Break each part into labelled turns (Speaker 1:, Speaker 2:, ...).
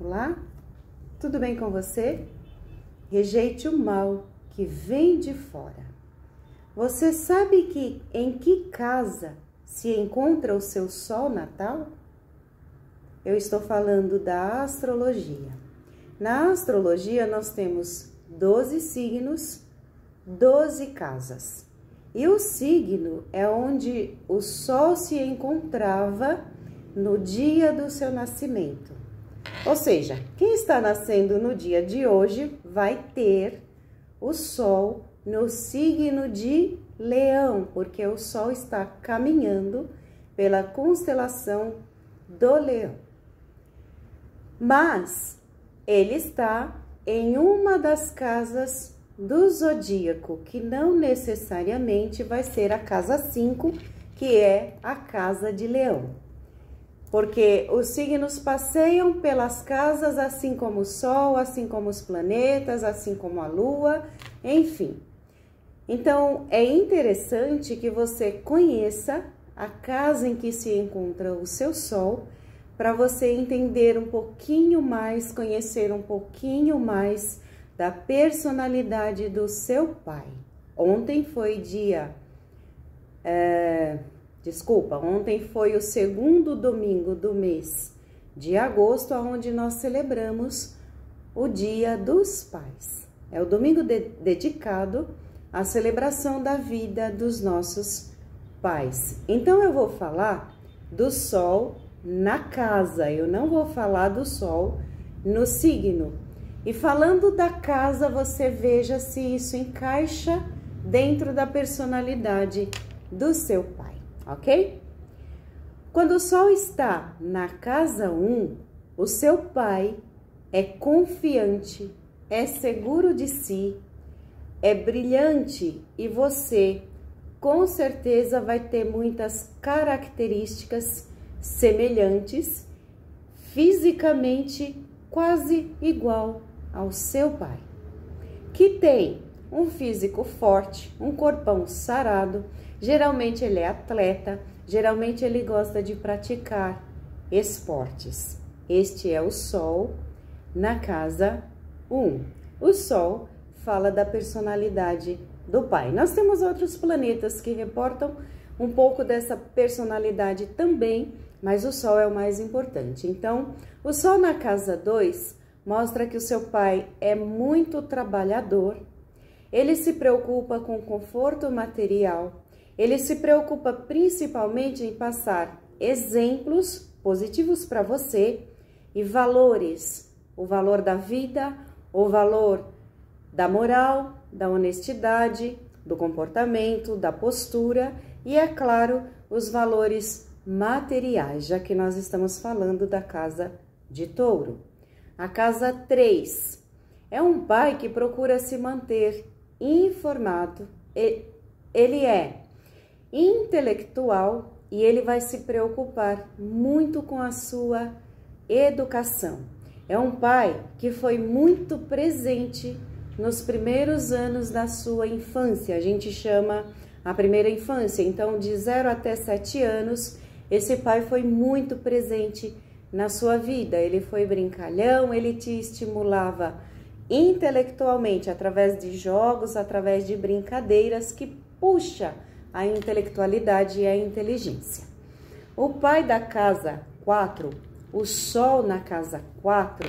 Speaker 1: Olá, tudo bem com você? Rejeite o mal que vem de fora. Você sabe em que casa se encontra o seu sol natal? Eu estou falando da astrologia. Na astrologia nós temos 12 signos, 12 casas. E o signo é onde o sol se encontrava no dia do seu nascimento. Ou seja, quem está nascendo no dia de hoje vai ter o sol no signo de Leão, porque o sol está caminhando pela constelação do Leão. Mas ele está em uma das casas do zodíaco, que não necessariamente vai ser a casa 5, que é a casa de Leão. Porque os signos passeiam pelas casas, assim como o Sol, assim como os planetas, assim como a Lua, enfim. Então, é interessante que você conheça a casa em que se encontra o seu Sol, para você entender um pouquinho mais, conhecer um pouquinho mais da personalidade do seu pai. Ontem foi Ontem foi o segundo domingo do mês de agosto, onde nós celebramos o Dia dos Pais. É o domingo dedicado à celebração da vida dos nossos pais. Então, eu vou falar do Sol na casa, eu não vou falar do Sol no signo. E falando da casa, você veja se isso encaixa dentro da personalidade do seu pai. Ok? Quando o Sol está na casa 1, o seu pai é confiante, é seguro de si, é brilhante e você com certeza vai ter muitas características semelhantes, fisicamente quase igual ao seu pai, que tem um físico forte, um corpão sarado. Geralmente ele é atleta, geralmente ele gosta de praticar esportes. Este é o Sol na casa 1. O Sol fala da personalidade do pai. Nós temos outros planetas que reportam um pouco dessa personalidade também, mas o Sol é o mais importante. Então, o Sol na casa 2 mostra que o seu pai é muito trabalhador, ele se preocupa com o conforto material, ele se preocupa principalmente em passar exemplos positivos para você e valores, o valor da vida, o valor da moral, da honestidade, do comportamento, da postura e, é claro, os valores materiais, já que nós estamos falando da casa de Touro. A casa 3 é um pai que procura se manter informado, ele é intelectual e ele vai se preocupar muito com a sua educação. É um pai que foi muito presente nos primeiros anos da sua infância, a gente chama a primeira infância, então de 0 até 7 anos, esse pai foi muito presente na sua vida, ele foi brincalhão, ele te estimulava intelectualmente através de jogos, através de brincadeiras que puxa a intelectualidade e a inteligência. O pai da casa 4, o Sol na casa 4,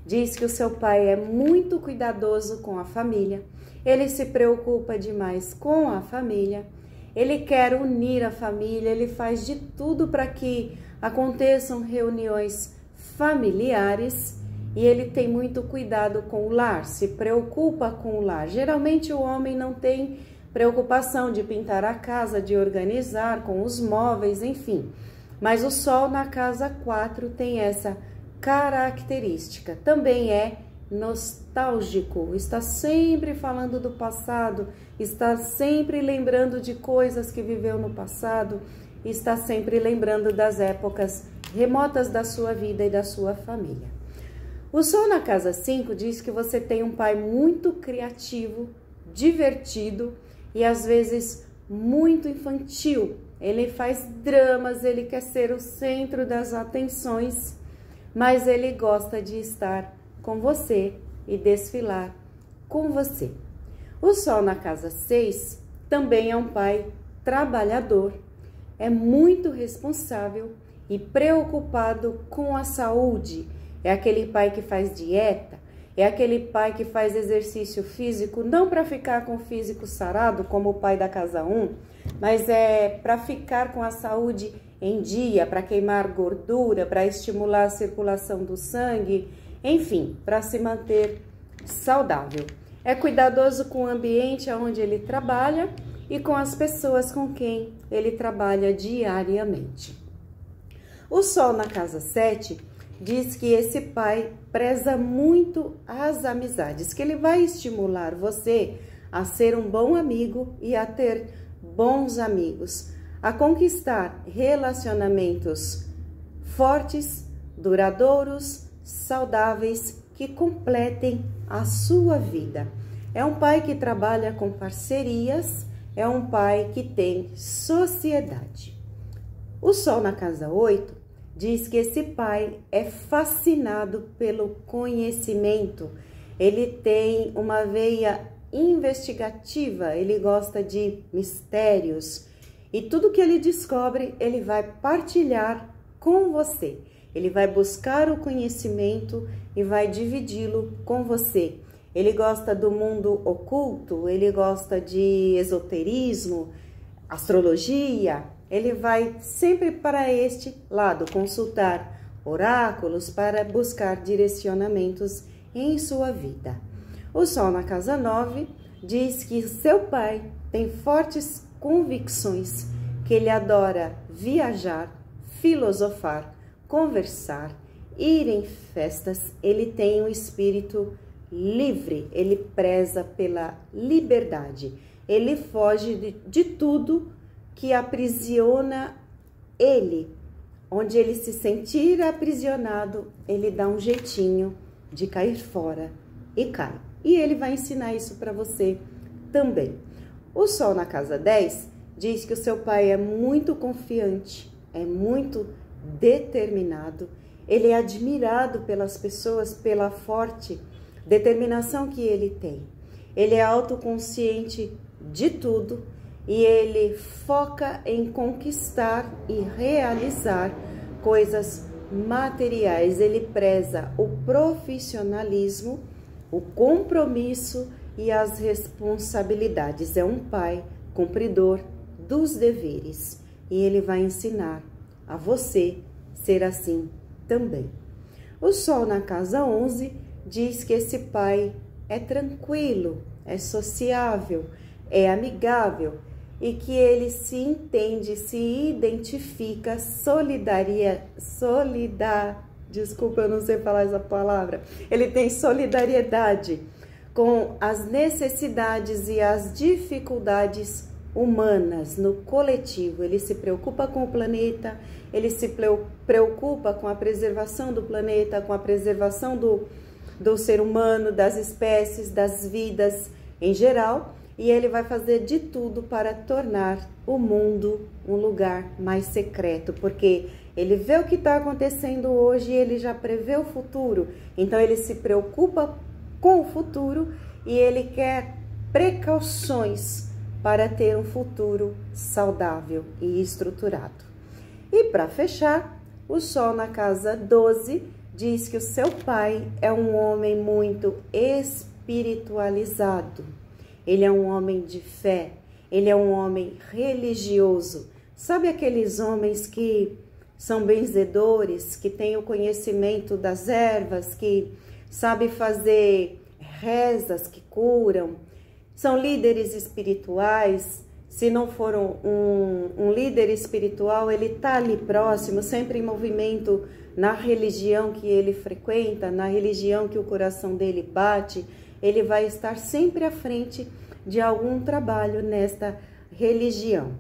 Speaker 1: diz que o seu pai é muito cuidadoso com a família, ele se preocupa demais com a família, ele quer unir a família, ele faz de tudo para que aconteçam reuniões familiares e ele tem muito cuidado com o lar, se preocupa com o lar. Geralmente o homem não tem preocupação de pintar a casa, de organizar com os móveis, enfim. Mas o Sol na casa 4 tem essa característica. Também é nostálgico, está sempre falando do passado, está sempre lembrando de coisas que viveu no passado, está sempre lembrando das épocas remotas da sua vida e da sua família. O Sol na casa 5 diz que você tem um pai muito criativo, divertido e às vezes muito infantil. Ele faz dramas, ele quer ser o centro das atenções, mas ele gosta de estar com você e desfilar com você. O Sol na casa 6 também é um pai trabalhador, é muito responsável e preocupado com a saúde. É aquele pai que faz dieta, é aquele pai que faz exercício físico, não para ficar com o físico sarado, como o pai da casa 1, mas é para ficar com a saúde em dia, para queimar gordura, para estimular a circulação do sangue, enfim, para se manter saudável. É cuidadoso com o ambiente onde ele trabalha e com as pessoas com quem ele trabalha diariamente. O Sol na casa 7 diz que esse pai preza muito as amizades, que ele vai estimular você a ser um bom amigo e a ter bons amigos, a conquistar relacionamentos fortes, duradouros, saudáveis, que completem a sua vida. É um pai que trabalha com parcerias, é um pai que tem sociedade. O Sol na casa 8 diz que esse pai é fascinado pelo conhecimento, ele tem uma veia investigativa, ele gosta de mistérios e tudo que ele descobre, ele vai partilhar com você. Ele vai buscar o conhecimento e vai dividi-lo com você. Ele gosta do mundo oculto, ele gosta de esoterismo, astrologia. Ele vai sempre para este lado, consultar oráculos para buscar direcionamentos em sua vida. O Sol na casa 9 diz que seu pai tem fortes convicções, que ele adora viajar, filosofar, conversar, ir em festas. Ele tem um espírito livre, ele preza pela liberdade, ele foge de tudo que aprisiona ele. Onde ele se sentir aprisionado, ele dá um jeitinho de cair fora e cai. E ele vai ensinar isso para você também. O Sol na casa 10 diz que o seu pai é muito confiante, é muito determinado, ele é admirado pelas pessoas pela forte determinação que ele tem. Ele é autoconsciente de tudo e ele foca em conquistar e realizar coisas materiais. Ele preza o profissionalismo, o compromisso e as responsabilidades. É um pai cumpridor dos deveres e ele vai ensinar a você ser assim também. O Sol na casa 11 diz que esse pai é tranquilo, é sociável, é amigável e que ele se entende, se identifica, desculpa, eu não sei falar essa palavra. Ele tem solidariedade com as necessidades e as dificuldades humanas no coletivo. Ele se preocupa com o planeta, ele se preocupa com a preservação do planeta, com a preservação do ser humano, das espécies, das vidas em geral, e ele vai fazer de tudo para tornar o mundo um lugar mais secreto, porque ele vê o que está acontecendo hoje e ele já prevê o futuro, então ele se preocupa com o futuro e ele quer precauções para ter um futuro saudável e estruturado. E para fechar, o Sol na casa 12 diz que o seu pai é um homem muito espiritualizado. Ele é um homem de fé, ele é um homem religioso. Sabe aqueles homens que são benzedores, que têm o conhecimento das ervas, que sabem fazer rezas que curam? São líderes espirituais. Se não for um líder espiritual, ele está ali próximo, sempre em movimento na religião que ele frequenta, na religião que o coração dele bate. Ele vai estar sempre à frente de algum trabalho nesta religião.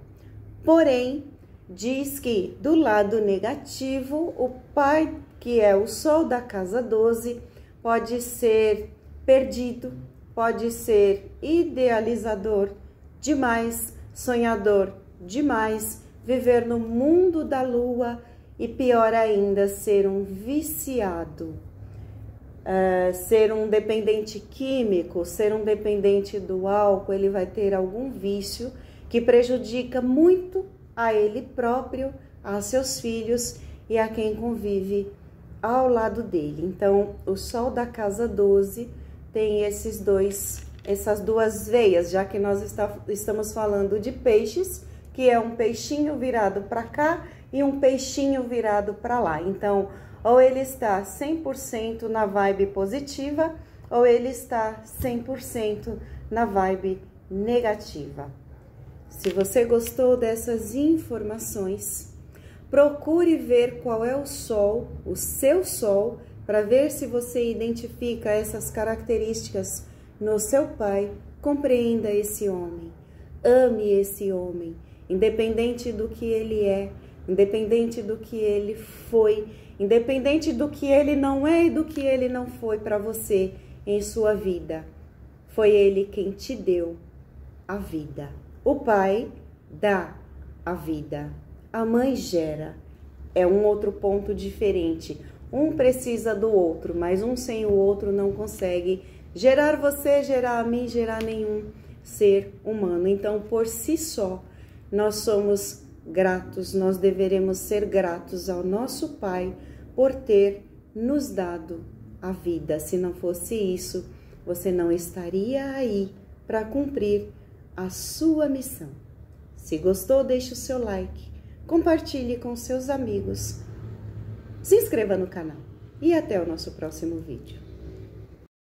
Speaker 1: Porém, diz que do lado negativo, o pai, que é o Sol da casa 12, pode ser perdido, pode ser idealizador demais, sonhador demais, viver no mundo da lua e pior ainda, ser um viciado, ser um dependente químico, ser um dependente do álcool. Ele vai ter algum vício que prejudica muito a ele próprio, a seus filhos e a quem convive ao lado dele. Então, o Sol da casa 12 tem essas duas veias, já que nós estamos falando de peixes, que é um peixinho virado para cá e um peixinho virado para lá. Então, ou ele está 100% na vibe positiva, ou ele está 100% na vibe negativa. Se você gostou dessas informações, procure ver qual é o Sol, o seu Sol, para ver se você identifica essas características no seu pai. Compreenda esse homem, ame esse homem, independente do que ele é, independente do que ele foi, independente do que ele não é e do que ele não foi para você em sua vida. Foi ele quem te deu a vida. O pai dá a vida, a mãe gera. É um outro ponto diferente. Um precisa do outro, mas um sem o outro não consegue gerar você, gerar a mim, gerar nenhum ser humano. Então, por si só, nós somos gratos, nós deveremos ser gratos ao nosso Pai por ter nos dado a vida. Se não fosse isso, você não estaria aí para cumprir a sua missão. Se gostou, deixe o seu like, compartilhe com seus amigos, se inscreva no canal e até o nosso próximo vídeo.